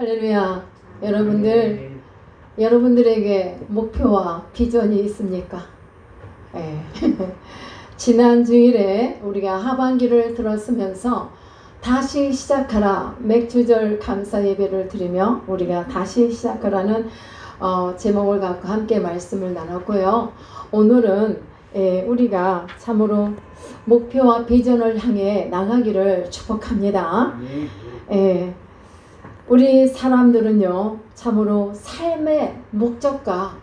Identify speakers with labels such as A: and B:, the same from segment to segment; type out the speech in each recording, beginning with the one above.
A: 할렐루야. 여러분들에게 목표와 비전이 있습니까? 네. 지난 주일에 우리가 하반기를 들었으면서 다시 시작하라 맥주절 감사 예배를 드리며 우리가 다시 시작하라는 제목을 갖고 함께 말씀을 나눴고요. 오늘은 우리가 참으로 목표와 비전을 향해 나가기를 축복합니다. 우리 사람들은요, 참으로 삶의 목적과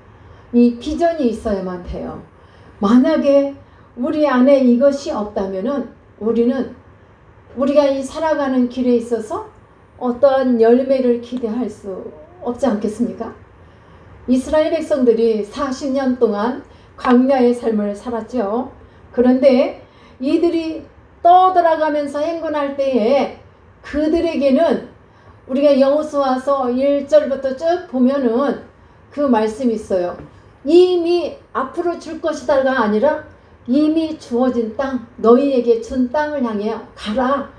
A: 이 비전이 있어야만 해요. 만약에 우리 안에 이것이 없다면은 우리가 이 살아가는 길에 있어서 어떠한 열매를 기대할 수 없지 않겠습니까? 이스라엘 백성들이 40년 동안 광야의 삶을 살았죠. 그런데 이들이 떠들어가면서 행군할 때에 그들에게는 우리가 여호수아서 1절부터 쭉 보면은 그 말씀이 있어요. 이미 앞으로 줄 것이다가 아니라 이미 주어진 땅, 너희에게 준 땅을 향해 가라,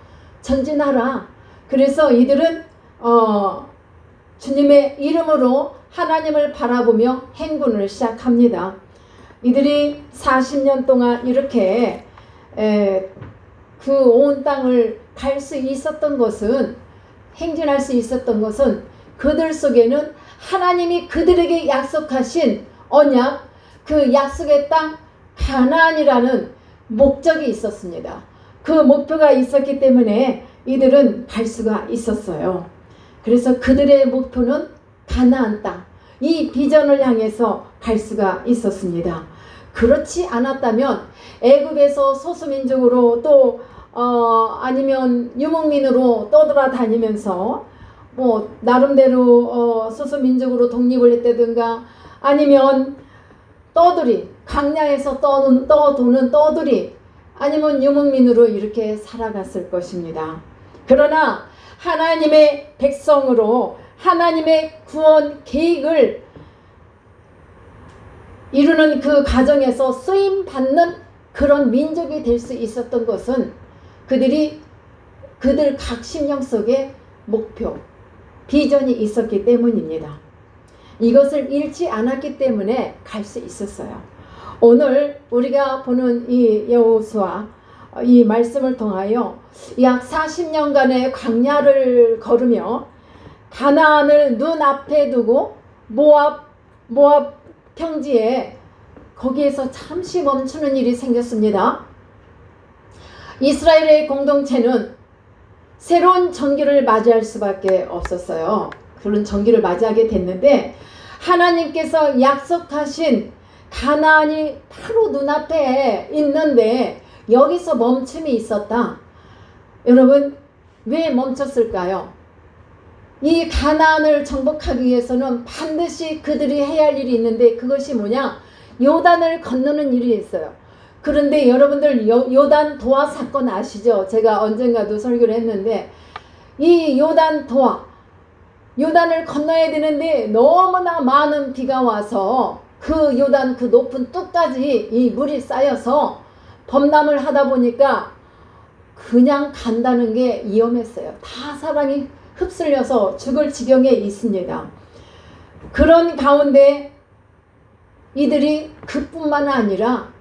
A: 전진하라. 그래서 이들은 주님의 이름으로 하나님을 바라보며 행군을 시작합니다. 이들이 40년 동안 이렇게 그 온 땅을 갈 수 있었던 것은, 행진할 수 있었던 것은 그들 속에는 하나님이 그들에게 약속하신 언약, 그 약속의 땅 가나안이라는 목적이 있었습니다. 그 목표가 있었기 때문에 이들은 갈 수가 있었어요. 그래서 그들의 목표는 가나안 땅, 이 비전을 향해서 갈 수가 있었습니다. 그렇지 않았다면 애굽에서 소수민족으로 또 아니면 유목민으로 떠돌아다니면서 나름대로 소수민족으로 독립을 했다든가, 아니면 광야에서 떠도는 떠돌이, 아니면 유목민으로 이렇게 살아갔을 것입니다. 그러나 하나님의 백성으로 하나님의 구원 계획을 이루는 그 과정에서 쓰임받는 그런 민족이 될 수 있었던 것은 그들 각 심령 속에 목표, 비전이 있었기 때문입니다. 이것을 잃지 않았기 때문에 갈 수 있었어요. 오늘 우리가 보는 이 여호수아 이 말씀을 통하여 약 40년간의 광야를 걸으며 가나안을 눈앞에 두고 모압 평지에 거기에서 잠시 멈추는 일이 생겼습니다. 이스라엘의 공동체는 새로운 정기를 맞이할 수밖에 없었어요. 그런 정기를 맞이하게 됐는데 하나님께서 약속하신 가나안이 바로 눈앞에 있는데 여기서 멈춤이 있었다. 여러분, 왜 멈췄을까요? 이 가나안을 정복하기 위해서는 반드시 그들이 해야 할 일이 있는데 그것이 뭐냐? 요단을 건너는 일이 있어요. 그런데 여러분들 요단 도화 사건 아시죠? 제가 언젠가도 설교를 했는데 이 요단을 건너야 되는데 너무나 많은 비가 와서 그 요단 그 높은 뚝까지 이 물이 쌓여서 범람을 하다 보니까 그냥 간다는 게 위험했어요. 다 사람이 휩쓸려서 죽을 지경에 있습니다. 그런 가운데 이들이 그뿐만 아니라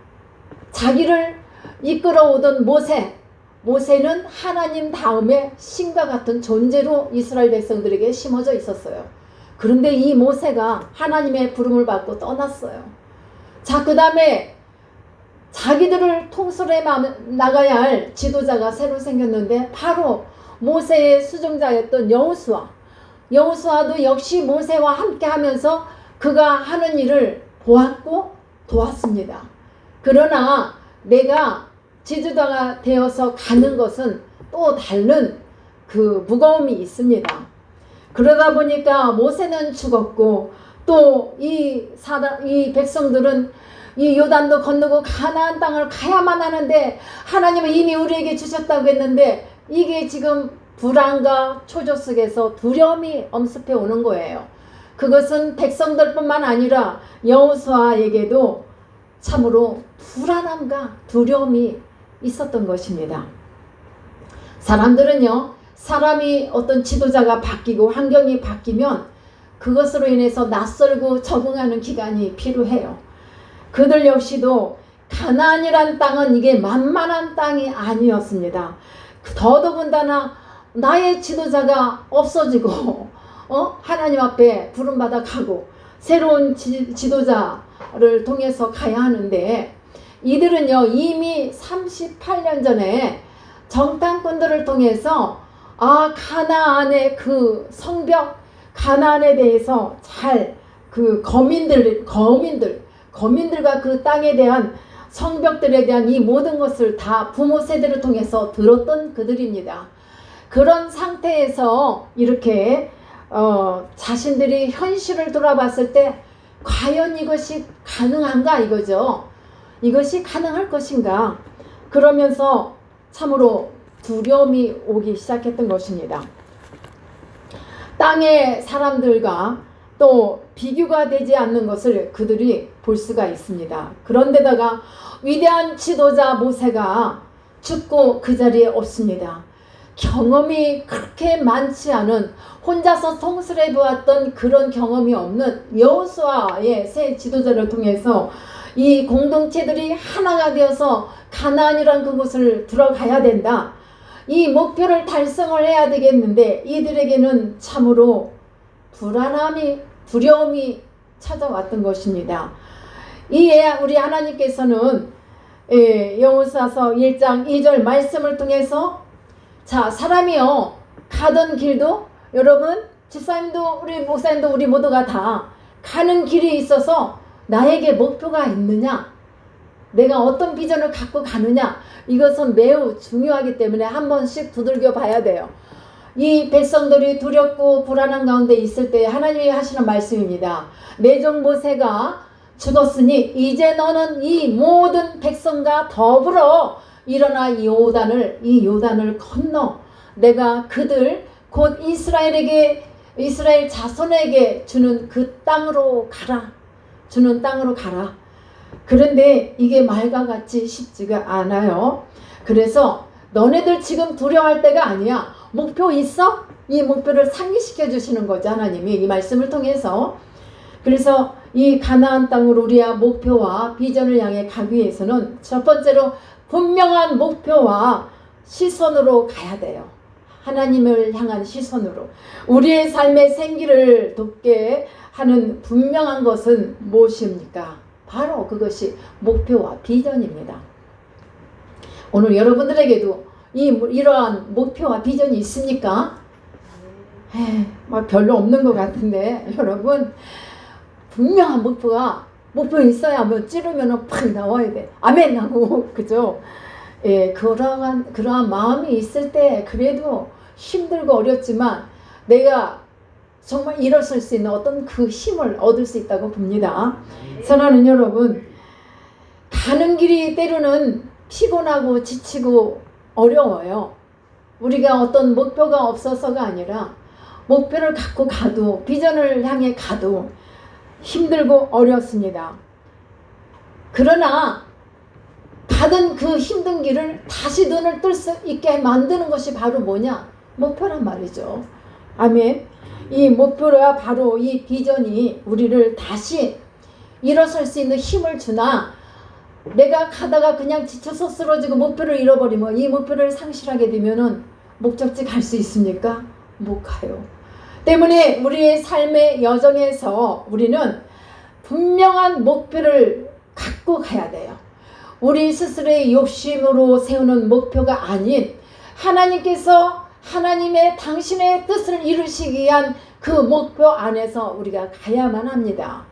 A: 자기를 이끌어오던 모세는 하나님 다음에 신과 같은 존재로 이스라엘 백성들에게 심어져 있었어요. 그런데 이 모세가 하나님의 부름을 받고 떠났어요. 자, 그 다음에 자기들을 통솔해 나가야 할 지도자가 새로 생겼는데 바로 모세의 수종자였던 여호수아도 역시 모세와 함께 하면서 그가 하는 일을 보았고 도왔습니다. 그러나 내가 지도자가 되어서 가는 것은 또 다른 그 무거움이 있습니다. 그러다 보니까 모세는 죽었고 또 이 백성들은 이 요단도 건너고 가나안 땅을 가야만 하는데 하나님은 이미 우리에게 주셨다고 했는데 이게 지금 불안과 초조 속에서 두려움이 엄습해 오는 거예요. 그것은 백성들뿐만 아니라 여호수아에게도 참으로 불안함과 두려움이 있었던 것입니다. 사람들은요, 사람이 어떤 지도자가 바뀌고 환경이 바뀌면 그것으로 인해서 낯설고 적응하는 기간이 필요해요. 그들 역시도 가나안이란 땅은 이게 만만한 땅이 아니었습니다. 더더군다나 나의 지도자가 없어지고 하나님 앞에 부름받아 가고 새로운 지도자를 통해서 가야 하는데, 이들은요 이미 38년 전에 정탐꾼들을 통해서 가나안의 그 성벽, 가나안에 대해서 잘 그 거민들과 그 땅에 대한 성벽들에 대한 이 모든 것을 다 부모 세대를 통해서 들었던 그들입니다. 그런 상태에서 이렇게 자신들이 현실을 돌아봤을 때 과연 이것이 가능한가 이거죠. 이것이 가능할 것인가, 그러면서 참으로 두려움이 오기 시작했던 것입니다. 땅의 사람들과 또 비교가 되지 않는 것을 그들이 볼 수가 있습니다. 그런데다가 위대한 지도자 모세가 죽고 그 자리에 없습니다. 경험이 그렇게 많지 않은, 혼자서 통솔해 보았던 그런 경험이 없는 여호수아의 새 지도자를 통해서 이 공동체들이 하나가 되어서 가나안이란 그곳을 들어가야 된다, 이 목표를 달성을 해야 되겠는데 이들에게는 참으로 불안함이, 두려움이 찾아왔던 것입니다. 이에 우리 하나님께서는 여호수아서 1장 2절 말씀을 통해서 자, 사람이요 가던 길도, 여러분 집사님도 우리 목사님도 우리 모두가 다 가는 길이 있어서 나에게 목표가 있느냐, 내가 어떤 비전을 갖고 가느냐, 이것은 매우 중요하기 때문에 한 번씩 두들겨 봐야 돼요. 이 백성들이 두렵고 불안한 가운데 있을 때 하나님이 하시는 말씀입니다. 내 종 모세가 죽었으니 이제 너는 이 모든 백성과 더불어 일어나 이 요단을 건너 내가 그들 곧 이스라엘 자손에게 주는 그 땅으로 가라. 주는 땅으로 가라. 그런데 이게 말과 같이 쉽지가 않아요. 그래서 너네들 지금 두려워할 때가 아니야. 목표 있어? 이 목표를 상기시켜 주시는 거죠, 하나님이 이 말씀을 통해서. 그래서 이 가나안 땅으로 우리의 목표와 비전을 향해 가기 위해서는 첫 번째로 분명한 목표와 시선으로 가야 돼요. 하나님을 향한 시선으로. 우리의 삶의 생기를 돋게 하는 분명한 것은 무엇입니까? 바로 그것이 목표와 비전입니다. 오늘 여러분들에게도 이러한 목표와 비전이 있습니까? 별로 없는 것 같은데, 여러분 분명한 목표 있어야 뭐 찌르면은 팍 나와야 돼. 아멘 하고, 그죠? 그러한 마음이 있을 때 그래도 힘들고 어렵지만 내가 정말 일어설 수 있는 어떤 그 힘을 얻을 수 있다고 봅니다. 사랑하는 여러분, 가는 길이 때로는 피곤하고 지치고 어려워요. 우리가 어떤 목표가 없어서가 아니라 목표를 갖고 가도, 비전을 향해 가도 힘들고 어렵습니다. 그러나 가던 그 힘든 길을 다시 눈을 뜰 수 있게 만드는 것이 바로 뭐냐? 목표란 말이죠. 아멘. 이 목표와 바로 이 비전이 우리를 다시 일어설 수 있는 힘을 주나, 내가 가다가 그냥 지쳐서 쓰러지고 목표를 잃어버리면, 이 목표를 상실하게 되면은 목적지 갈 수 있습니까? 못 가요. 때문에 우리의 삶의 여정에서 우리는 분명한 목표를 갖고 가야 돼요. 우리 스스로의 욕심으로 세우는 목표가 아닌 하나님께서 하나님의 당신의 뜻을 이루시기 위한 그 목표 안에서 우리가 가야만 합니다.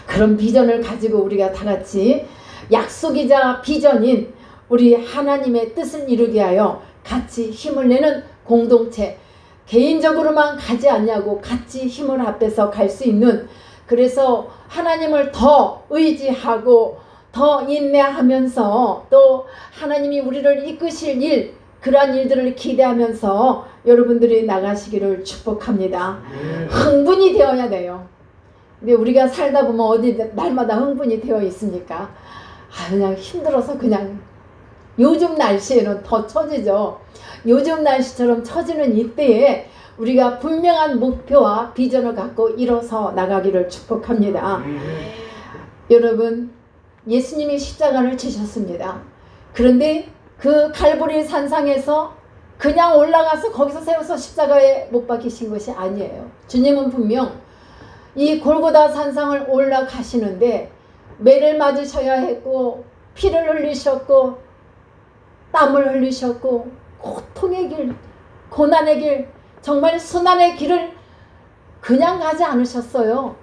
A: 그런 비전을 가지고 우리가 다 같이 약속이자 비전인 우리 하나님의 뜻을 이루게 하여 같이 힘을 내는 공동체, 개인적으로만 가지 않냐고 같이 힘을 합해서 갈 수 있는, 그래서 하나님을 더 의지하고 더 인내하면서 또 하나님이 우리를 이끄실 일, 그러한 일들을 기대하면서 여러분들이 나가시기를 축복합니다. 흥분이 되어야 돼요. 근데 우리가 살다 보면 어디 날마다 흥분이 되어 있습니까? 그냥 힘들어서 그냥 요즘 날씨에는 더 처지죠. 요즘 날씨처럼 처지는 이때에 우리가 분명한 목표와 비전을 갖고 일어서 나가기를 축복합니다. 여러분, 예수님이 십자가를 지셨습니다. 그런데 그 갈보리 산상에서 그냥 올라가서 거기서 세워서 십자가에 못 박히신 것이 아니에요. 주님은 분명 이 골고다 산상을 올라가시는데 매를 맞으셔야 했고, 피를 흘리셨고, 땀을 흘리셨고, 고통의 길, 고난의 길, 정말 순환의 길을 그냥 가지 않으셨어요.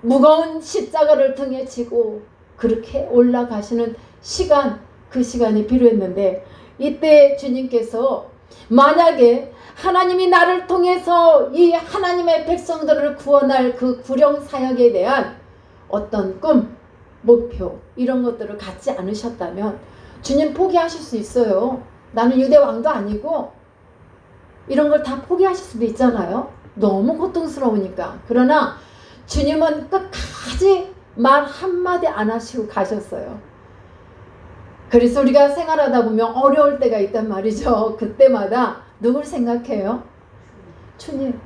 A: 무거운 십자가를 등에 지고 그렇게 올라가시는 시간, 그 시간이 필요했는데, 이때 주님께서 만약에 하나님이 나를 통해서 이 하나님의 백성들을 구원할 그 구령 사역에 대한 어떤 꿈, 목표, 이런 것들을 갖지 않으셨다면 주님 포기하실 수 있어요. 나는 유대 왕도 아니고 이런 걸 다 포기하실 수도 있잖아요. 너무 고통스러우니까. 그러나 주님은 끝까지 말 한마디 안 하시고 가셨어요. 그래서 우리가 생활하다 보면 어려울 때가 있단 말이죠. 그때마다 누굴 생각해요? 주님.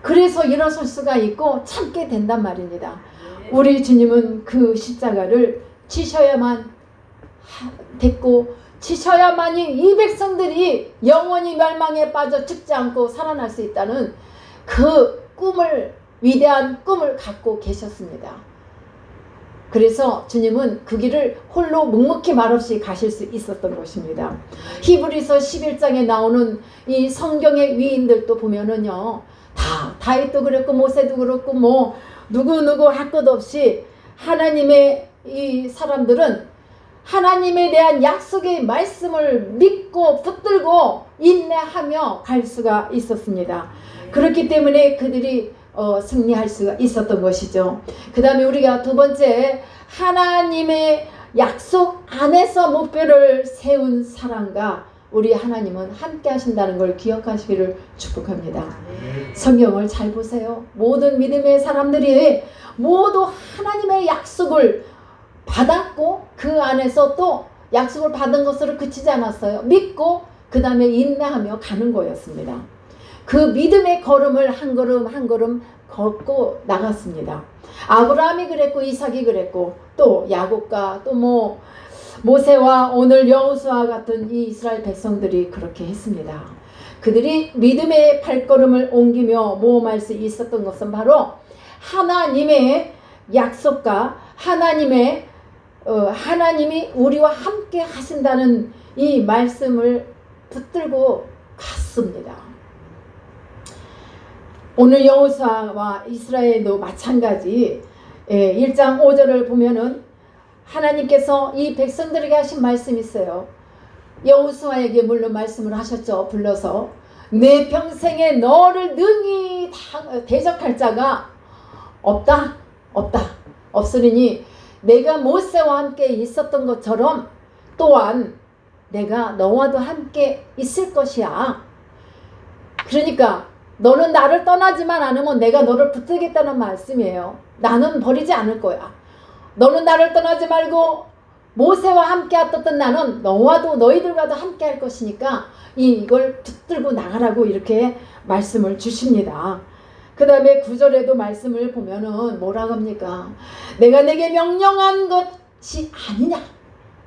A: 그래서 일어설 수가 있고 참게 된단 말입니다. 우리 주님은 그 십자가를 지셔야만 됐고, 지셔야만이 이 백성들이 영원히 멸망에 빠져 죽지 않고 살아날 수 있다는 그 꿈을, 위대한 꿈을 갖고 계셨습니다. 그래서 주님은 그 길을 홀로 묵묵히 말없이 가실 수 있었던 것입니다. 히브리서 11장에 나오는 이 성경의 위인들도 보면은요, 다윗도 그랬고 모세도 그렇고 뭐 누구누구 할 것 없이 하나님의 이 사람들은 하나님에 대한 약속의 말씀을 믿고 붙들고 인내하며 갈 수가 있었습니다. 그렇기 때문에 그들이 승리할 수가 있었던 것이죠. 그 다음에 우리가 두 번째, 하나님의 약속 안에서 목표를 세운 사람과 우리 하나님은 함께 하신다는 걸 기억하시기를 축복합니다. 성경을 잘 보세요. 모든 믿음의 사람들이 모두 하나님의 약속을 받았고 그 안에서 또 약속을 받은 것으로 그치지 않았어요. 믿고 그 다음에 인내하며 가는 거였습니다. 그 믿음의 걸음을 한 걸음 한 걸음 걷고 나갔습니다. 아브라함이 그랬고 이삭이 그랬고 또 야곱과 또 뭐 모세와 오늘 여호수아 같은 이 이스라엘 백성들이 그렇게 했습니다. 그들이 믿음의 발걸음을 옮기며 모험할 수 있었던 것은 바로 하나님의 약속과 하나님이 우리와 함께 하신다는 이 말씀을 붙들고 갔습니다. 오늘 여호수아와 이스라엘도 마찬가지. 1장 5절을 보면은 하나님께서 이 백성들에게 하신 말씀이 있어요. 여호수아에게 물론 말씀을 하셨죠. 불러서 내 평생에 너를 능히 대적할 자가 없다. 없으리니 내가 모세와 함께 있었던 것처럼 또한 내가 너와도 함께 있을 것이야. 그러니까 너는 나를 떠나지만 않으면 내가 너를 붙들겠다는 말씀이에요. 나는 버리지 않을 거야. 너는 나를 떠나지 말고 모세와 함께 왔던 나는 너와도 너희들과도 함께 할 것이니까 이걸 붙들고 나가라고 이렇게 말씀을 주십니다. 그 다음에 9절에도 말씀을 보면은 뭐라고 합니까? 내가 내게 명령한 것이 아니냐.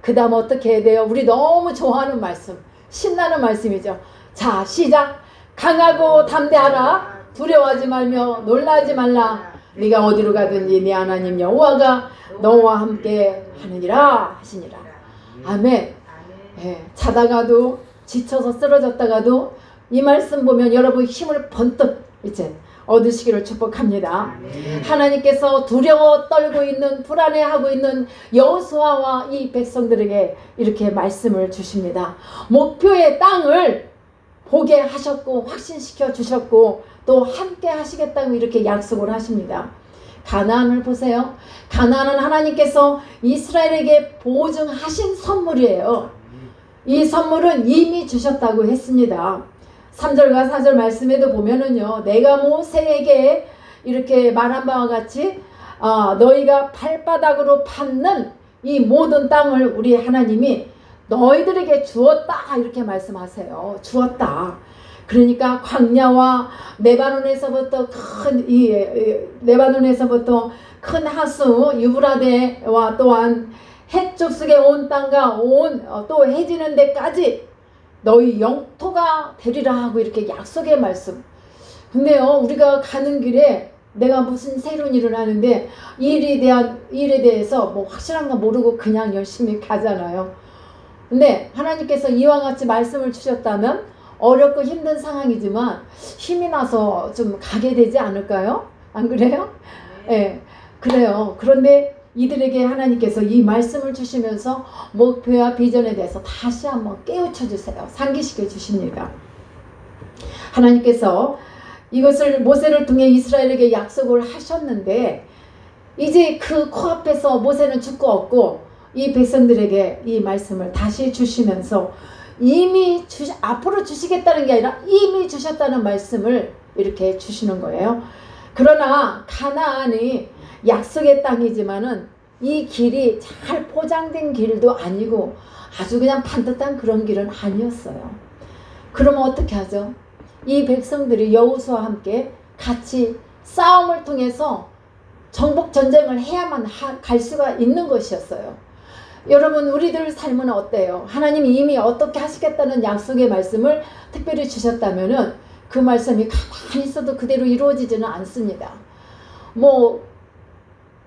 A: 그 다음 어떻게 해야 돼요? 우리 너무 좋아하는 말씀, 신나는 말씀이죠. 자, 시작. 강하고 담대하라. 두려워하지 말며 놀라지 말라. 네가 어디로 가든지 네 하나님 여호와가 너와 함께 하느니라 하시니라. 아멘. 자다가도 지쳐서 쓰러졌다가도 이 말씀 보면 여러분 힘을 번뜩 이제 얻으시기를 축복합니다. 하나님께서 두려워 떨고 있는, 불안해하고 있는 여호수아와 이 백성들에게 이렇게 말씀을 주십니다. 목표의 땅을 보게 하셨고 확신시켜 주셨고 또 함께 하시겠다고 이렇게 약속을 하십니다. 가나안을 보세요. 가나안은 하나님께서 이스라엘에게 보증하신 선물이에요. 이 선물은 이미 주셨다고 했습니다. 3절과 4절 말씀에도 보면은요, 내가 모세에게 이렇게 말한 바와 같이 너희가 발바닥으로 밟는 이 모든 땅을 우리 하나님이 너희들에게 주었다 이렇게 말씀하세요. 주었다. 그러니까 광야와 레바논에서부터 큰 하수 유브라데와 또한 해쪽속의 온 땅과 또 해지는 데까지 너희 영토가 되리라 하고 이렇게 약속의 말씀. 근데요, 우리가 가는 길에 내가 무슨 새로운 일을 하는데 일에 대해서 뭐 확실한 거 모르고 그냥 열심히 가잖아요. 근데 하나님께서 이와 같이 말씀을 주셨다면 어렵고 힘든 상황이지만 힘이 나서 좀 가게 되지 않을까요? 안 그래요? 네, 그래요. 그런데 이들에게 하나님께서 이 말씀을 주시면서 목표와 비전에 대해서 다시 한번 깨우쳐 주세요. 상기시켜 주십니다. 하나님께서 이것을 모세를 통해 이스라엘에게 약속을 하셨는데 이제 그 코앞에서 모세는 죽고 없고 이 백성들에게 이 말씀을 다시 주시면서 앞으로 주시겠다는 게 아니라 이미 주셨다는 말씀을 이렇게 주시는 거예요. 그러나 가나안이 약속의 땅이지만은 이 길이 잘 포장된 길도 아니고 아주 그냥 반듯한 그런 길은 아니었어요. 그러면 어떻게 하죠? 이 백성들이 여호수아와 함께 같이 싸움을 통해서 정복 전쟁을 해야만 갈 수가 있는 것이었어요. 여러분, 우리들 삶은 어때요? 하나님이 이미 어떻게 하시겠다는 약속의 말씀을 특별히 주셨다면은 그 말씀이 가만히 있어도 그대로 이루어지지는 않습니다. 뭐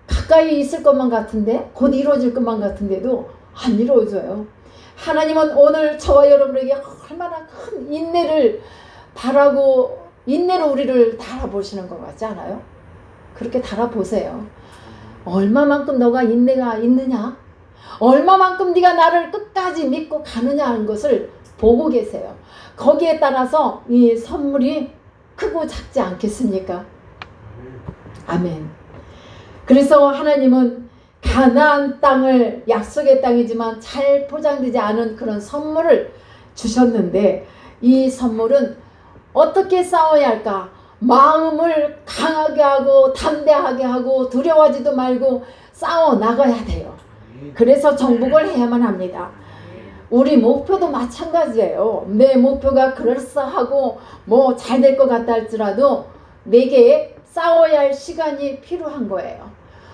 A: 가까이 있을 것만 같은데 곧 이루어질 것만 같은데도 안 이루어져요. 하나님은 오늘 저와 여러분에게 얼마나 큰 인내를 바라고 인내로 우리를 달아보시는 것 같지 않아요? 그렇게 달아보세요. 얼마만큼 너가 인내가 있느냐? 얼마만큼 네가 나를 끝까지 믿고 가느냐 하는 것을 보고 계세요. 거기에 따라서 이 선물이 크고 작지 않겠습니까? 아멘. 그래서 하나님은 가나안 땅을 약속의 땅이지만 잘 포장되지 않은 그런 선물을 주셨는데 이 선물은 어떻게 싸워야 할까? 마음을 강하게 하고 담대하게 하고 두려워하지도 말고 싸워 나가야 돼요. 그래서 정복을 해야만 합니다. 우리 목표도 마찬가지예요. 내 목표가 그럴싸하고 뭐 잘 될 것 같다 할지라도 내게 싸워야 할 시간이 필요한 거예요.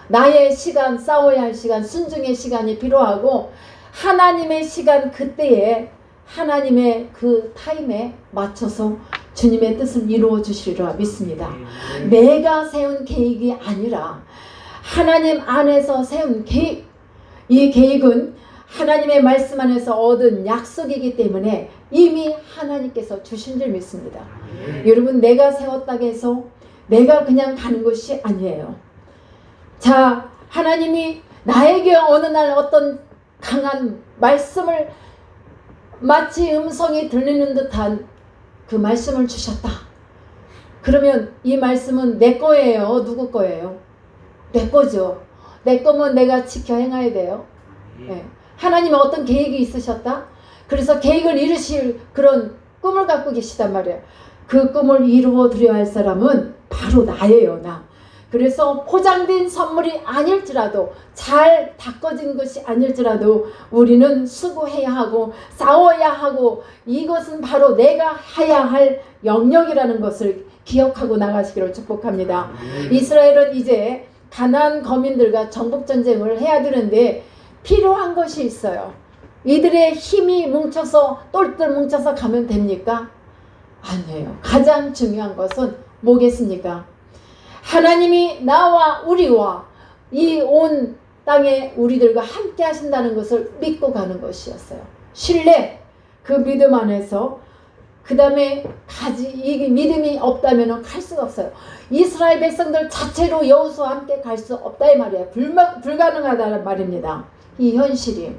A: 나의 시간, 싸워야 할 시간, 순종의 시간이 필요하고 하나님의 시간 그때에 하나님의 그 타임에 맞춰서 주님의 뜻을 이루어 주시리라 믿습니다. 내가 세운 계획이 아니라 하나님 안에서 세운 계획, 이 계획은 하나님의 말씀 안에서 얻은 약속이기 때문에 이미 하나님께서 주신 줄 믿습니다. 여러분, 내가 세웠다고 해서 내가 그냥 가는 것이 아니에요. 자, 하나님이 나에게 어느 날 어떤 강한 말씀을 마치 음성이 들리는 듯한 그 말씀을 주셨다. 그러면 이 말씀은 내 거예요? 누구 거예요? 내 거죠. 내 거면 내가 지켜 행해야 돼요. 네. 하나님은 어떤 계획이 있으셨다? 그래서 계획을 이루실 그런 꿈을 갖고 계시단 말이에요. 그 꿈을 이루어 드려야 할 사람은 바로 나예요, 나. 그래서 포장된 선물이 아닐지라도 잘 닦아진 것이 아닐지라도 우리는 수고해야 하고 싸워야 하고 이것은 바로 내가 해야 할 영역이라는 것을 기억하고 나가시기를 축복합니다. 이스라엘은 이제 가나안 거민들과 정복전쟁을 해야 되는데 필요한 것이 있어요. 이들의 힘이 뭉쳐서 똘똘 뭉쳐서 가면 됩니까? 아니에요. 가장 중요한 것은 뭐겠습니까? 하나님이 나와 우리와 이 온 땅에 우리들과 함께 하신다는 것을 믿고 가는 것이었어요. 신뢰, 그 믿음 안에서 그 다음에 이 믿음이 없다면 갈 수가 없어요. 이스라엘 백성들 자체로 여호수아와 함께 갈 수 없다 이 말이에요. 불가능하다는 말입니다. 이 현실이.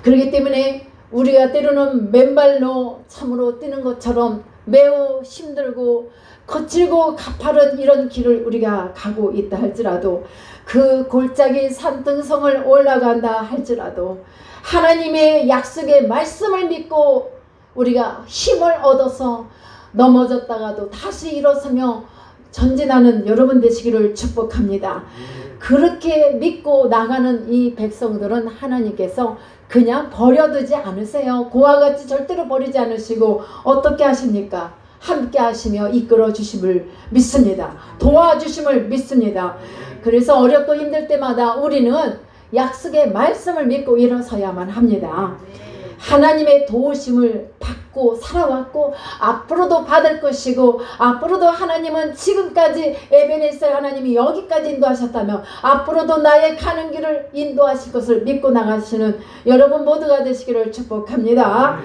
A: 그렇기 때문에 우리가 때로는 맨발로 참으로 뛰는 것처럼 매우 힘들고 거칠고 가파른 이런 길을 우리가 가고 있다 할지라도 그 골짜기 산등성을 올라간다 할지라도 하나님의 약속의 말씀을 믿고 우리가 힘을 얻어서 넘어졌다가도 다시 일어서며 전진하는 여러분 되시기를 축복합니다. 그렇게 믿고 나가는 이 백성들은 하나님께서 그냥 버려두지 않으세요. 그와 같이 절대로 버리지 않으시고 어떻게 하십니까? 함께 하시며 이끌어 주심을 믿습니다. 도와주심을 믿습니다. 그래서 어렵고 힘들 때마다 우리는 약속의 말씀을 믿고 일어서야만 합니다. 하나님의 도우심을 받고 살아왔고 앞으로도 받을 것이고, 앞으로도 하나님은 지금까지 에베네셀 하나님이 여기까지 인도하셨다면 앞으로도 나의 가는 길을 인도하실 것을 믿고 나가시는 여러분 모두가 되시기를 축복합니다.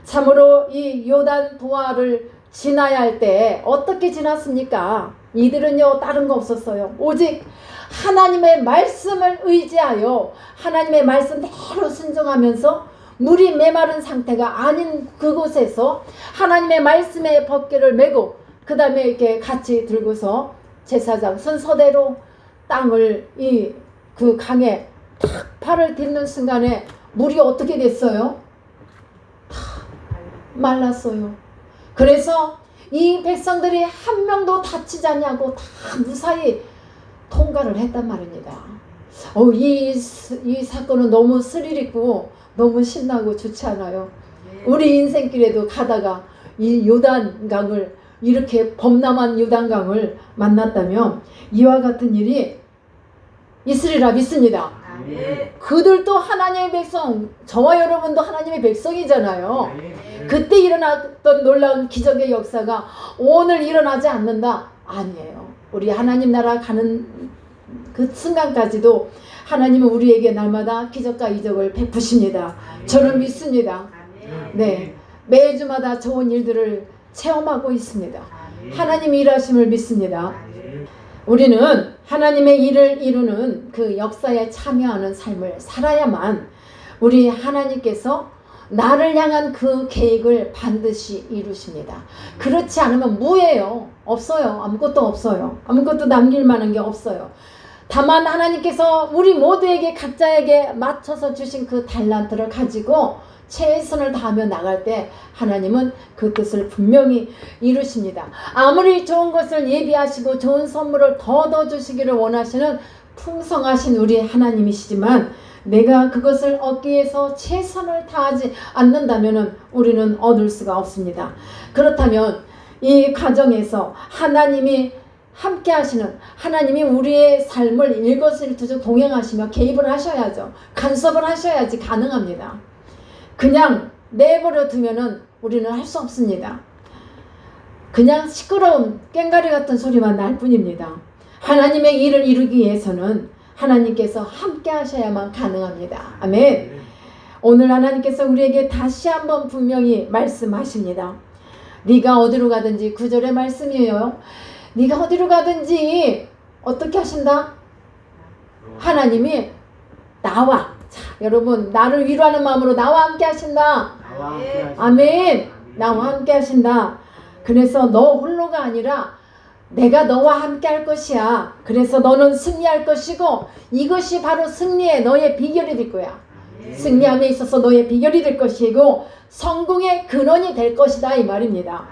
A: 참으로 이 요단 도하를 지나야 할 때 어떻게 지났습니까? 이들은요 다른 거 없었어요. 오직 하나님의 말씀을 의지하여 하나님의 말씀대로 순종하면서 물이 메마른 상태가 아닌 그곳에서 하나님의 말씀의 법궤를 메고 그 다음에 이렇게 같이 들고서 제사장 순서대로 땅을 그 강에 탁 팔을 딛는 순간에 물이 어떻게 됐어요? 다 말랐어요. 그래서 이 백성들이 한 명도 다치지 않냐고 다 무사히 통과를 했단 말입니다. 이 사건은 너무 스릴 있고 너무 신나고 좋지 않아요? 우리 인생길에도 가다가 이 요단강을, 이렇게 범람한 요단강을 만났다면 이와 같은 일이 있으리라 믿습니다. 그들도 하나님의 백성, 저와 여러분도 하나님의 백성이잖아요. 그때 일어났던 놀라운 기적의 역사가 오늘 일어나지 않는다? 아니에요. 우리 하나님 나라 가는 그 순간까지도 하나님은 우리에게 날마다 기적과 이적을 베푸십니다. 저는 믿습니다. 네, 매주마다 좋은 일들을 체험하고 있습니다. 하나님이 일하심을 믿습니다. 우리는 하나님의 일을 이루는 그 역사에 참여하는 삶을 살아야만 우리 하나님께서 나를 향한 그 계획을 반드시 이루십니다. 그렇지 않으면 무예요. 없어요. 아무것도 없어요. 아무것도 남길 만한 게 없어요. 다만 하나님께서 우리 모두에게 각자에게 맞춰서 주신 그 달란트를 가지고 최선을 다하며 나갈 때 하나님은 그 뜻을 분명히 이루십니다. 아무리 좋은 것을 예비하시고 좋은 선물을 더 주시기를 원하시는 풍성하신 우리 하나님이시지만 내가 그것을 얻기 위해서 최선을 다하지 않는다면 우리는 얻을 수가 없습니다. 그렇다면 이 과정에서 하나님이 함께 하시는, 하나님이 우리의 삶을 일거수일투족 동행하시며 개입을 하셔야죠. 간섭을 하셔야지 가능합니다. 그냥 내버려 두면은 우리는 할 수 없습니다. 그냥 시끄러운 꽹가리 같은 소리만 날 뿐입니다. 하나님의 일을 이루기 위해서는 하나님께서 함께 하셔야만 가능합니다. 아멘. 오늘 하나님께서 우리에게 다시 한번 분명히 말씀하십니다. 네가 어디로 가든지, 9절의 말씀이에요. 네가 어디로 가든지 어떻게 하신다? 하나님이 나와. 자, 여러분, 나를 위로하는 마음으로 나와 함께 하신다. 아멘. 나와 함께 하신다. 그래서 너 홀로가 아니라 내가 너와 함께 할 것이야. 그래서 너는 승리할 것이고 이것이 바로 승리의 너의 비결이 될 거야. 승리함에 있어서 너의 비결이 될 것이고 성공의 근원이 될 것이다 이 말입니다.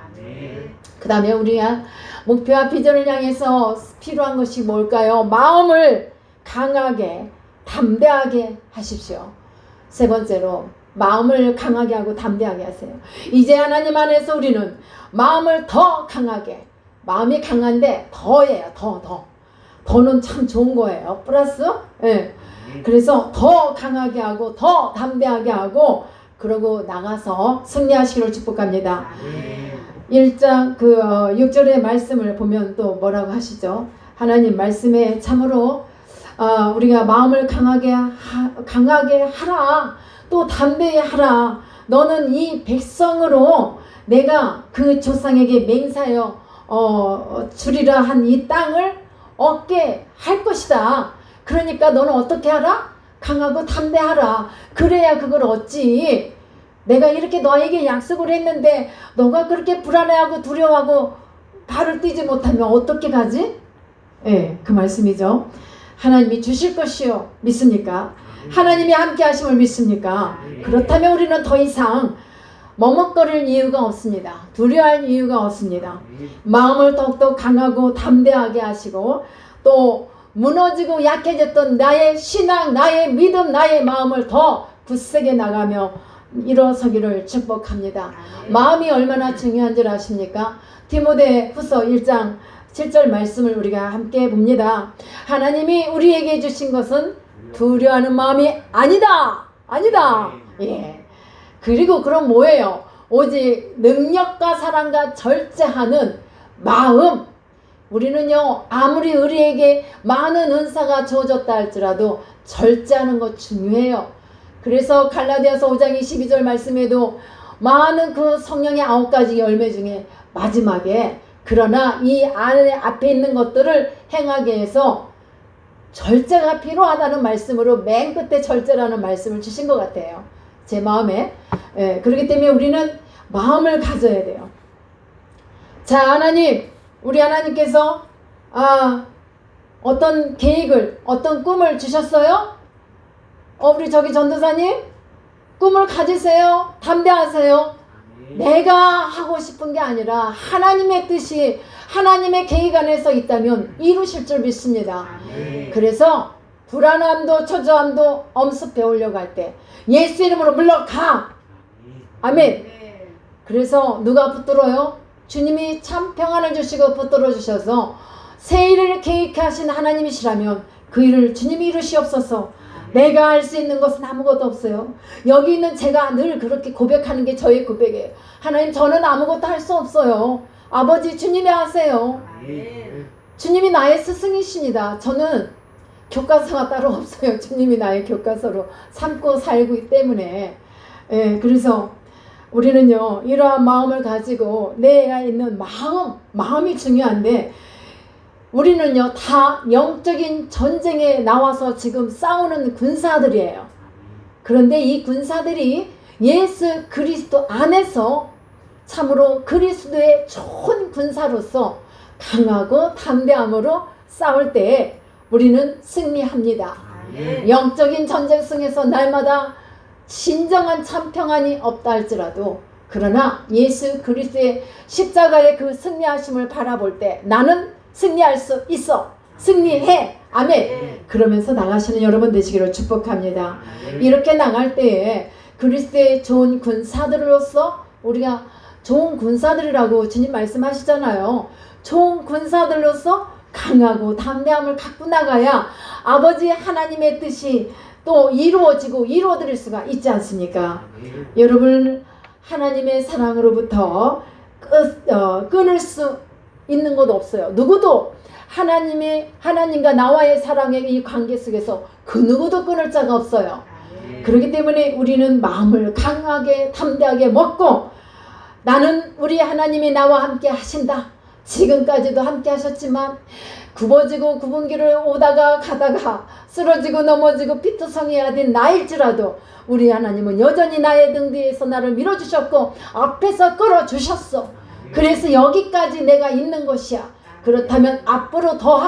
A: 그 다음에 우리가 목표와 비전을 향해서 필요한 것이 뭘까요? 마음을 강하게 담대하게 하십시오. 세 번째로 마음을 강하게 하고 담대하게 하세요. 이제 하나님 안에서 우리는 마음을 더 강하게, 마음이 강한데 더예요. 더는 참 좋은 거예요. 플러스 예. 그래서 더 강하게 하고 더 담대하게 하고 그러고 나가서 승리하시기를 축복합니다. 1장 6절의 말씀을 보면 또 뭐라고 하시죠? 하나님 말씀에 참으로 우리가 마음을 강하게 하라. 또 담대히 하라. 너는 이 백성으로 내가 그 조상에게 맹세하여 주리라 한 이 땅을 얻게 할 것이다. 그러니까 너는 어떻게 하라? 강하고 담대하라. 그래야 그걸 얻지. 내가 이렇게 너에게 약속을 했는데 너가 그렇게 불안해하고 두려워하고 발을 떼지 못하면 어떻게 가지? 예, 그 말씀이죠. 하나님이 주실 것이요. 믿습니까? 하나님이 함께 하심을 믿습니까? 그렇다면 우리는 더 이상 머뭇거릴 이유가 없습니다. 두려워할 이유가 없습니다. 마음을 더욱더 강하고 담대하게 하시고 또 무너지고 약해졌던 나의 신앙, 나의 믿음, 나의 마음을 더 굳세게 나가며 일어서기를 축복합니다. 마음이 얼마나 중요한 줄 아십니까? 디모데후서 1장 7절 말씀을 우리가 함께 봅니다. 하나님이 우리에게 주신 것은 두려워하는 마음이 아니다. 예. 그리고 그럼 뭐예요? 오직 능력과 사랑과 절제하는 마음. 우리는요, 아무리 우리에게 많은 은사가 주어졌다 할지라도 절제하는 것 중요해요. 그래서 갈라디아서 5장 22절 말씀에도 많은 그 성령의 9가지 열매 중에 마지막에 그러나 이 안에 앞에 있는 것들을 행하게 해서 절제가 필요하다는 말씀으로 맨 끝에 절제라는 말씀을 주신 것 같아요. 제 마음에. 예, 그렇기 때문에 우리는 마음을 가져야 돼요. 자, 하나님, 우리 하나님께서 어떤 계획을, 어떤 꿈을 주셨어요? 우리 저기 전도사님, 꿈을 가지세요. 담대하세요. 내가 하고 싶은 게 아니라 하나님의 뜻이, 하나님의 계획 안에서 있다면 이루실 줄 믿습니다. 그래서 불안함도 초조함도 엄습해 오려고 할 때 예수 이름으로 물러가. 아멘. 그래서 누가 붙들어요? 주님이 참 평안을 주시고 붙들어 주셔서 새 일을 계획하신 하나님이시라면 그 일을 주님이 이루시옵소서. 내가 할 수 있는 것은 아무것도 없어요. 여기 있는 제가 늘 그렇게 고백하는 게 저의 고백이에요. 하나님, 저는 아무것도 할 수 없어요. 아버지, 주님이 하세요. 주님이 나의 스승이십니다. 저는 교과서가 따로 없어요. 주님이 나의 교과서로 삼고 살고 있기 때문에. 예, 그래서 우리는요, 이러한 마음을 가지고 내가 있는 마음이 중요한데, 우리는요, 다 영적인 전쟁에 나와서 지금 싸우는 군사들이에요. 그런데 이 군사들이 예수 그리스도 안에서 참으로 그리스도의 좋은 군사로서 강하고 담대함으로 싸울 때 우리는 승리합니다. 영적인 전쟁성에서 날마다 진정한 참 평안이 없다 할지라도, 그러나 예수 그리스도의 십자가의 그 승리하심을 바라볼 때 나는 승리할 수 있어. 승리해. 아멘. 그러면서 나가시는 여러분 되시기를 축복합니다. 이렇게 나갈 때에 그리스도의 좋은 군사들로서, 우리가 좋은 군사들이라고 주님 말씀하시잖아요. 좋은 군사들로서 강하고 담대함을 갖고 나가야 아버지 하나님의 뜻이 또 이루어드릴 수가 있지 않습니까? 여러분, 하나님의 사랑으로부터 끊을 수 있는 것 없어요. 누구도 하나님과 나와의 사랑의 이 관계 속에서 그 누구도 끊을 자가 없어요. 그렇기 때문에 우리는 마음을 강하게 담대하게 먹고, 나는 우리 하나님이 나와 함께 하신다. 지금까지도 함께 하셨지만 굽어지고 굽은 길을 오다가 가다가 쓰러지고 넘어지고 피투성이가 된 나일지라도 우리 하나님은 여전히 나의 등 뒤에서 나를 밀어주셨고 앞에서 끌어주셨어. 그래서 여기까지 내가 있는 것이야. 그렇다면 앞으로 더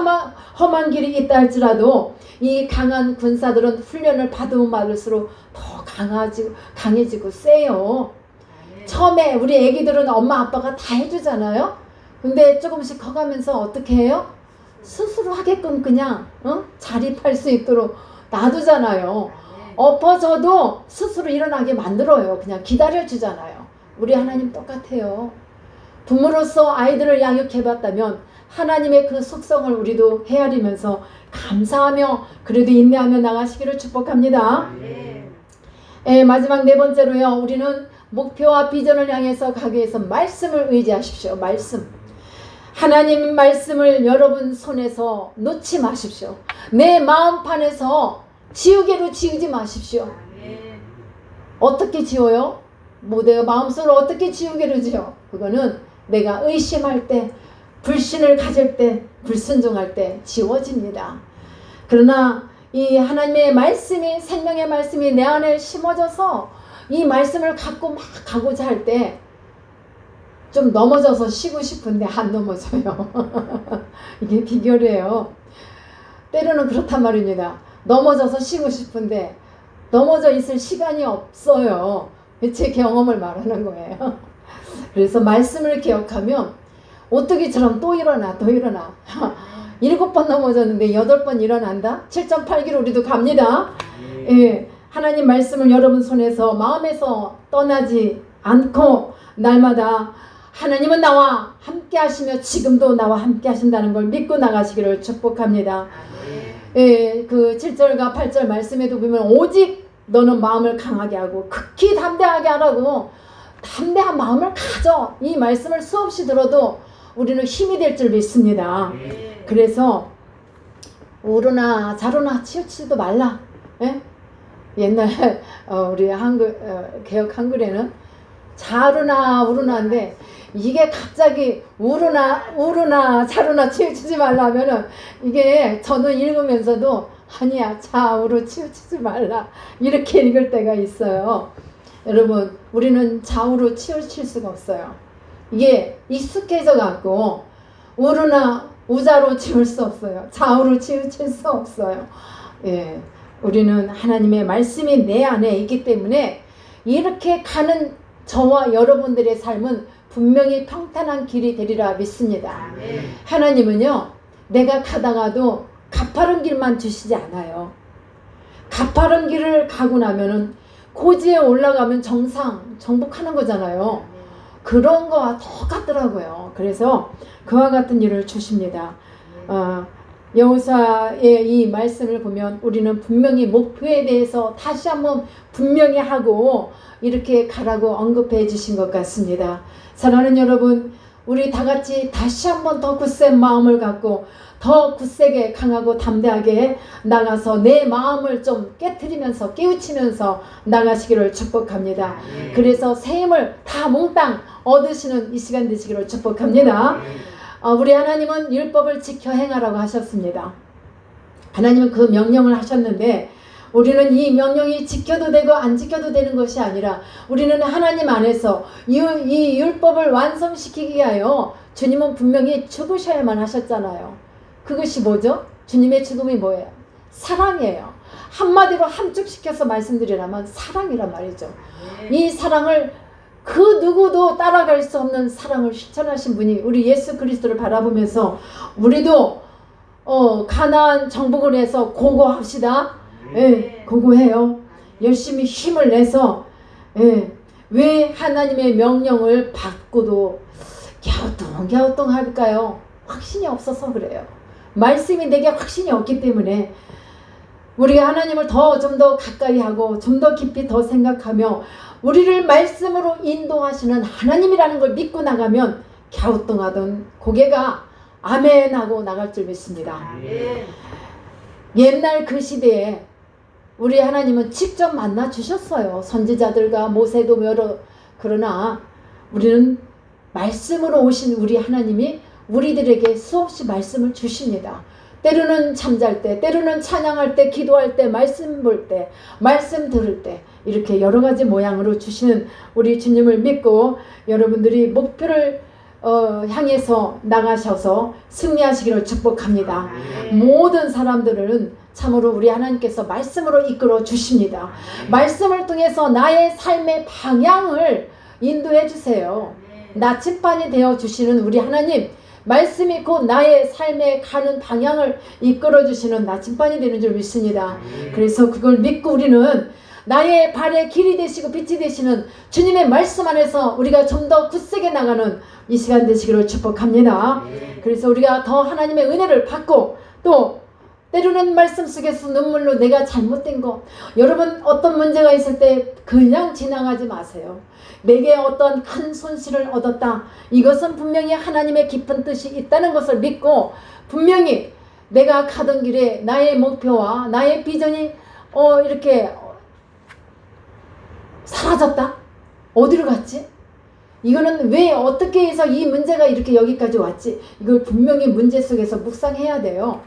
A: 험한 길이 있다 할지라도 이 강한 군사들은 훈련을 받으면 받을수록 더 강해지고 세요. 처음에 우리 애기들은 엄마 아빠가 다 해주잖아요. 근데 조금씩 커가면서 어떻게 해요? 스스로 하게끔 그냥 자립할 수 있도록 놔두잖아요. 엎어져도 스스로 일어나게 만들어요. 그냥 기다려주잖아요. 우리 하나님 똑같아요. 부모로서 아이들을 양육해봤다면 하나님의 그 속성을 우리도 헤아리면서 감사하며 그래도 인내하며 나가시기를 축복합니다. 마지막 네 번째로요, 우리는 목표와 비전을 향해서 가기 위해서 말씀을 의지하십시오. 말씀. 하나님 말씀을 여러분 손에서 놓지 마십시오. 내 마음판에서 지우개로 지우지 마십시오. 어떻게 지워요? 내가 마음속으로 어떻게 지우개로 지워? 그거는 내가 의심할 때, 불신을 가질 때, 불순종할 때 지워집니다. 그러나 이 하나님의 말씀이, 생명의 말씀이 내 안에 심어져서 이 말씀을 갖고 막 가고자 할 때 좀 넘어져서 쉬고 싶은데 안 넘어져요. 이게 비결이에요. 때로는 그렇단 말입니다. 넘어져서 쉬고 싶은데 넘어져 있을 시간이 없어요. 제 경험을 말하는 거예요. 그래서 말씀을 기억하면 오뚜기처럼 또 일어나. 7번 넘어졌는데 8번 일어난다. 7.8km 우리도 갑니다. 예, 하나님 말씀을 여러분 손에서 마음에서 떠나지 않고 날마다 하나님은 나와 함께 하시며 지금도 나와 함께 하신다는 걸 믿고 나가시기를 축복합니다. 예, 그 7절과 8절 말씀에도 보면 오직 너는 마음을 강하게 하고 극히 담대하게 하라고, 담대한 마음을 가져. 이 말씀을 수없이 들어도 우리는 힘이 될 줄 믿습니다. 그래서 우르나 자르나 치우치지도 말라. 예? 옛날 우리 개혁 한글에는 자르나 우르나인데, 이게 갑자기 우르나 자르나 치우치지 말라 하면은 이게 저는 읽으면서도 아니야, 좌우로 치우치지 말라 이렇게 읽을 때가 있어요. 여러분, 우리는 좌우로 치우칠 수가 없어요. 이게 익숙해져 갖고 우르나 우자로 치울 수 없어요. 좌우로 치우칠 수 없어요. 예, 우리는 하나님의 말씀이 내 안에 있기 때문에 이렇게 가는 저와 여러분들의 삶은 분명히 평탄한 길이 되리라 믿습니다. 하나님은요, 내가 가다가도 가파른 길만 주시지 않아요. 가파른 길을 가고 나면은 고지에 올라가면 정복하는 거잖아요. 그런 거와 똑같더라고요. 그래서 그와 같은 일을 주십니다. 여호수아의 이 말씀을 보면 우리는 분명히 목표에 대해서 다시 한번 분명히 하고 이렇게 가라고 언급해 주신 것 같습니다. 사랑하는 여러분, 우리 다 같이 다시 한번 더 굳센 마음을 갖고 더 굳세게 강하고 담대하게 나가서 내 마음을 좀 깨트리면서 깨우치면서 나가시기를 축복합니다. 그래서 새 힘을 다 몽땅 얻으시는 이 시간 되시기를 축복합니다. 우리 하나님은 율법을 지켜 행하라고 하셨습니다. 하나님은 그 명령을 하셨는데 우리는 이 명령이 지켜도 되고 안 지켜도 되는 것이 아니라 우리는 하나님 안에서 이 율법을 완성시키기 위하여 주님은 분명히 죽으셔야만 하셨잖아요. 그것이 뭐죠? 주님의 죽음이 뭐예요? 사랑이에요. 한마디로 함축시켜서 말씀드리라면 사랑이란 말이죠. 이 사랑을 그 누구도 따라갈 수 없는 사랑을 실천하신 분이 우리 예수 그리스도를 바라보면서 우리도 가나안 정복을 해서 고고합시다. 예, 고고해요. 열심히 힘을 내서 왜 하나님의 명령을 받고도 갸우뚱 할까요? 확신이 없어서 그래요. 말씀이 내게 확신이 없기 때문에 우리가 하나님을 좀 더 가까이 하고 좀 더 깊이 더 생각하며 우리를 말씀으로 인도하시는 하나님이라는 걸 믿고 나가면 갸우뚱하던 고개가 아멘 하고 나갈 줄 믿습니다. 옛날 그 시대에 우리 하나님은 직접 만나 주셨어요. 선지자들과 모세도 그러나 우리는 말씀으로 오신 우리 하나님이 우리들에게 수없이 말씀을 주십니다. 때로는 잠잘 때, 때로는 찬양할 때, 기도할 때, 말씀 볼 때, 말씀 들을 때 이렇게 여러 가지 모양으로 주시는 우리 주님을 믿고 여러분들이 목표를 향해서 나가셔서 승리하시기를 축복합니다. 모든 사람들은 참으로 우리 하나님께서 말씀으로 이끌어 주십니다. 말씀을 통해서 나의 삶의 방향을 인도해 주세요. 나침반이 되어 주시는 우리 하나님, 말씀이 곧 나의 삶에 가는 방향을 이끌어 주시는 나침반이 되는 줄 믿습니다. 그래서 그걸 믿고 우리는 나의 발의 길이 되시고 빛이 되시는 주님의 말씀 안에서 우리가 좀 더 굳세게 나가는 이 시간 되시기를 축복합니다. 그래서 우리가 더 하나님의 은혜를 받고 또 때로는 말씀 속에서 눈물로 내가 잘못된 거, 여러분 어떤 문제가 있을 때 그냥 지나가지 마세요. 내게 어떤 큰 손실을 얻었다. 이것은 분명히 하나님의 깊은 뜻이 있다는 것을 믿고 분명히 내가 가던 길에 나의 목표와 나의 비전이 이렇게 사라졌다? 어디로 갔지? 이거는 왜 어떻게 해서 이 문제가 이렇게 여기까지 왔지? 이걸 분명히 문제 속에서 묵상해야 돼요.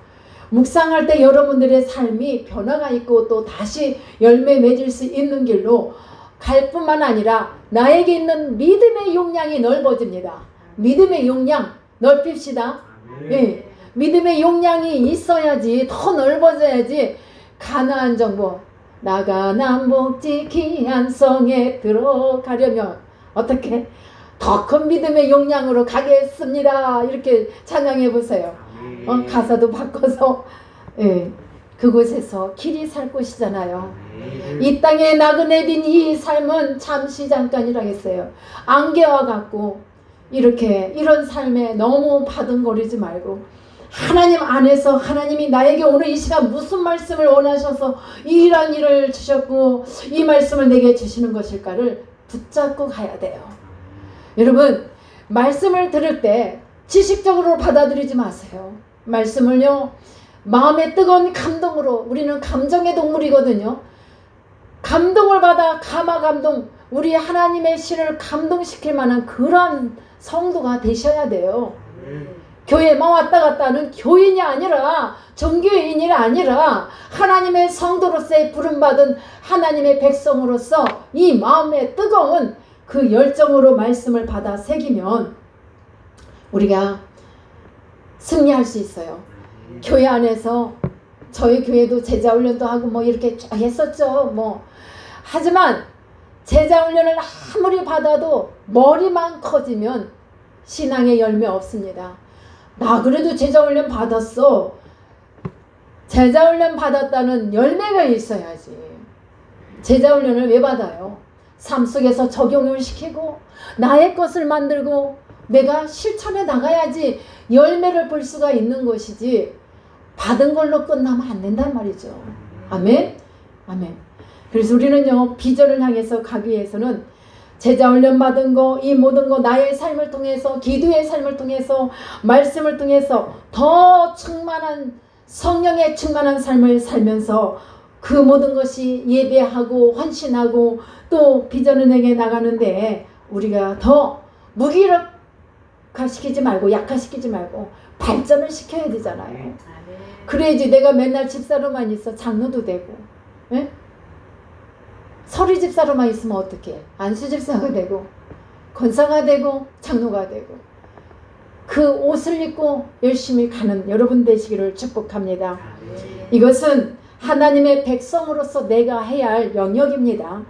A: 묵상할 때 여러분들의 삶이 변화가 있고 또 다시 열매 맺을 수 있는 길로 갈 뿐만 아니라 나에게 있는 믿음의 용량이 넓어집니다. 믿음의 용량 넓힙시다. 예, 믿음의 용량이 있어야지, 더 넓어져야지 가나안 정복, 나가 남북 지키한 성에 들어가려면 어떻게? 더 큰 믿음의 용량으로 가겠습니다. 이렇게 찬양해 보세요. 가사도 바꿔서. 예. 그곳에서 길이 살 곳이잖아요. 이 땅에 나그네 빈 이 삶은 잠시 잠깐이라겠어요. 안개와 같고 이렇게 이런 삶에 너무 바둥거리지 말고 하나님 안에서 하나님이 나에게 오늘 이 시간 무슨 말씀을 원하셔서 이러한 일을 주셨고 이 말씀을 내게 주시는 것일까를 붙잡고 가야 돼요. 여러분, 말씀을 들을 때 지식적으로 받아들이지 마세요. 말씀을요, 마음의 뜨거운 감동으로, 우리는 감정의 동물이거든요. 감동을 받아 감화 감동, 우리 하나님의 신을 감동시킬 만한 그런 성도가 되셔야 돼요. 교회만 왔다 갔다 하는 교인이 아니라, 정교인이 아니라 하나님의 성도로서의 부름받은 하나님의 백성으로서 이 마음의 뜨거운 그 열정으로 말씀을 받아 새기면 우리가 승리할 수 있어요. 교회 안에서 저희 교회도 제자훈련도 하고 뭐 이렇게 쭉 했었죠. 하지만 제자훈련을 아무리 받아도 머리만 커지면 신앙의 열매 없습니다. 나 그래도 제자훈련 받았어. 제자훈련 받았다는 열매가 있어야지. 제자훈련을 왜 받아요? 삶 속에서 적용을 시키고 나의 것을 만들고 내가 실천해 나가야지 열매를 볼 수가 있는 것이지 받은 걸로 끝나면 안 된단 말이죠. 아멘? 아멘. 그래서 우리는요, 비전을 향해서 가기 위해서는 제자훈련 받은 거, 이 모든 거 나의 삶을 통해서, 기도의 삶을 통해서, 말씀을 통해서 더 충만한, 성령의 충만한 삶을 살면서 그 모든 것이 예배하고 헌신하고 또 비전은행에 나가는데 우리가 더 무기력화시키지 말고 약화시키지 말고 발전을 시켜야 되잖아요. 그래야지 내가 맨날 집사로만 있어 장로도 되고, 예? 서리 집사로만 있으면 어떡해? 안수 집사가 되고 권사가 되고 장로가 되고 그 옷을 입고 열심히 가는 여러분 되시기를 축복합니다. 이것은 하나님의 백성으로서 내가 해야 할 영역입니다.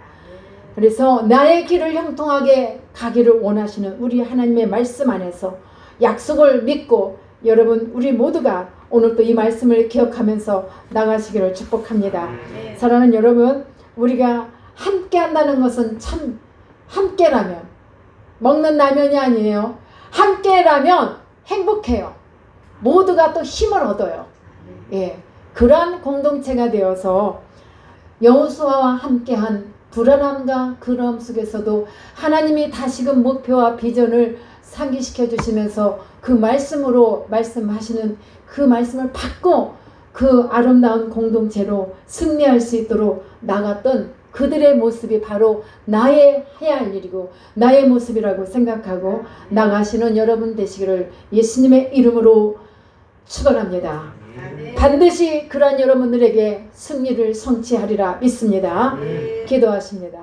A: 그래서 나의 길을 형통하게 가기를 원하시는 우리 하나님의 말씀 안에서 약속을 믿고 여러분 우리 모두가 오늘 또 이 말씀을 기억하면서 나가시기를 축복합니다. 사랑하는 여러분, 우리가 함께 한다는 것은 참 함께라면 먹는 라면이 아니에요. 함께라면 행복해요. 모두가 또 힘을 얻어요. 예, 그러한 공동체가 되어서 여호수아와 함께한 불안함과 그러움 속에서도 하나님이 다시금 목표와 비전을 상기시켜 주시면서 그 말씀으로 말씀하시는 그 말씀을 받고 그 아름다운 공동체로 승리할 수 있도록 나갔던 그들의 모습이 바로 나의 해야 할 일이고 나의 모습이라고 생각하고 나가시는 여러분 되시기를 예수님의 이름으로 축원합니다. 반드시 그러한 여러분들에게 승리를 성취하리라 믿습니다. 기도하십니다.